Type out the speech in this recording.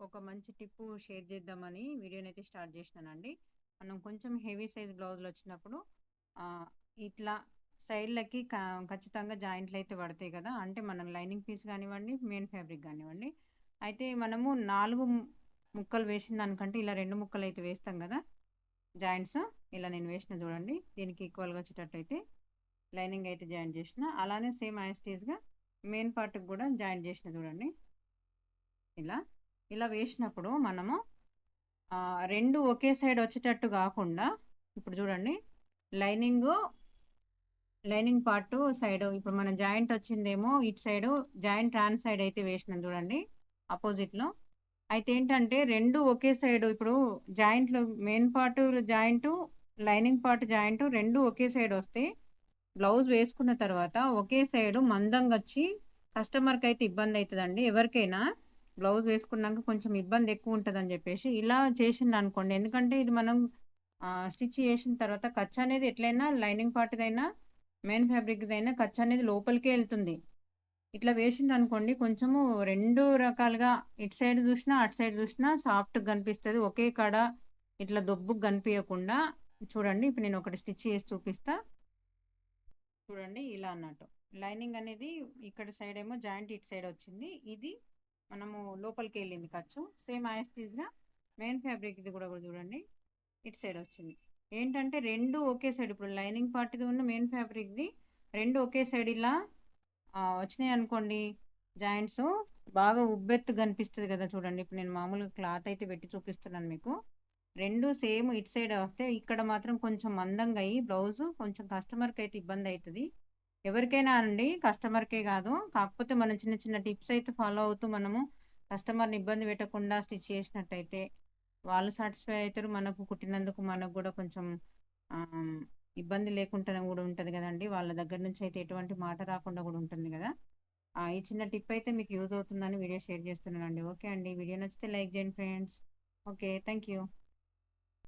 ఒక మంచి టిప్పు షేర్ చేద్దామని వీడియోనైతే స్టార్ట్ చేసినానండి. మనం కొంచెం హెవీ సైజ్ బ్లౌజులొచ్చినప్పుడు ఆహ్, ఇట్లా సైడ్‌లకి ఖచ్చితంగా జాయింట్‌లయితే పడతాయి గదా! అంటే మనం లైనింగ్ పీస్ గానివ్వండి, మెయిన్ ఫ్యాబ్రిక్ గానివ్వండి. అయితే మనము 4 ముక్కలు వేసిన దానికంటే ఇలా 2 ముక్కలైతే వేస్తాం గదా! జాయింట్స్. ఇలా నేను వేషిన చూడండి. దీనికి ఈక్వల్‌గా వచ్చేటట్టయితే లైనింగ్ అయితే జాయింట్ చేషిన. అలానే సేమ్ యాజ్ ఇట్ ఈజ్‌గా మెయిన్ పార్ట్‌కి గూడా జాయింట్ చేషిన చూడండి. ఇలా. ఇలా వేషినప్పుడు మనము 2 ఒకే సైడ్ వచ్చేటట్టు గాకుండా ఇప్పుడు చూడండి లైనింగు లైనింగ్ పార్టు సైడు ఇప్పుడు మన జాయింట్ వచ్చిందేమో ఇటు సైడు జాయింట్ రాని సైడ్ అయితే వేషినాం చూడండి అపోజిట్‌లో. అయితే ఏంటంటే 2 ఒకే సైడు ఇప్పుడు జాయింట్‌లు main part joint, lining part joint 2 ఒకే సైడ్ వస్తే బ్లౌజ్ వేసుకున్న తర్వాత ఒకే సైడు మందంగొచ్చి కస్టమర్‌కైతే ఇబ్బందయితదండి. ఎవరికైనా బ్లౌజ్ వేసుకున్నాక కొంచెం ఇబ్బంది ఎక్కువుంటదని జెప్పేసి ఇలా చేసిండనుకోండి. ఎందుకంటే ఇది మనం స్టిచ్ చేసిన తర్వాత ఖర్చనేది ఎట్లైనా లైనింగ్ పార్ట్‌దైనా, మెయిన్ ఫ్యాబ్రిక్‌దైనా ఖర్చనేది లోపలికే ఎళ్తుంది. ఇట్లా వేసిండనుకోండి కొంచెము 2 రకాలుగా ఇటు సైడ్ జూషినా, అటు సైడ్ జూషినా సాఫ్ట్‌గా గనిపిస్తది. ఒకే కాడ ఇట్లా దొబ్బుగా గనిపియకుండా చూడండి. ఇప్పుడు నేనొకటి స్టిచ్ చేసి చూపిస్తా. చూడండి ఇలా అన్నట్టు. లైనింగ్ అనేది ఇక్కడ సైడేమో జాయింట్ ఇటు సైడొచ్చింది. ఇది మనము లోపలికెళ్ళింది ఖర్చు. సేమ్ యాజ్ ఇట్ ఈజ్‌గా మెయిన్ ఫ్యాబ్రిక్‌ది గూడా చూడండి. ఇటు సైడొచ్చింది. ఏంటంటే 2 ఒకే సైడ్ ఇప్పుడు లైనింగ్ పార్ట్‌ది ఉన్న మెయిన్ ఫ్యాబ్రిక్‌ది 2 ఒకే సైడ్ ఇలా వచ్చినాయనుకోండి జాయింట్సు బాగా ఉబ్బెత్తు గనిపిస్తది గదా! చూడండి. ఇప్పుడు నేను మామూలుగా క్లాత్ అయితే పెట్టి చూపిస్తున్నాను మీకు. 2 సేమ్ ఇటు సైడే వస్తే ఇక్కడ మాత్రం కొంచెం మందంగా అయ్యి బ్లౌజు కొంచెం కస్టమర్‌కైతే ఇబ్బందయితది. ఎవరికైనా అండి కస్టమర్‌కే గాదు. కాకపోతే మనం చిన్న చిన్న టిప్స్ అయితే ఫాలో అవుతూ మనము కస్టమర్‌ని ఇబ్బంది పెట్టకుండా స్టిచ్ చేసినట్టయితే వాళ్ళు సాటిస్ఫై అయితారు. మనకు కుట్టినందుకు మనకు గూడా కొంచెం ఆహ్, ఇబ్బంది లేకుండా గూడా ఉంటది గదండీ! వాళ్ళ దగ్గర నుంచి అయితే ఎటువంటి మాట రాకుండా గూడా ఉంటుంది గదా! ఈ చిన్న టిప్ అయితే మీకు యూజ్ అవుతుందని వీడియో షేర్ చేస్తున్నానండి. ఓకే అండి. వీడియో నచ్చితే లైక్ జేయండి ఫ్రెండ్స్. ఓకే. Thank you.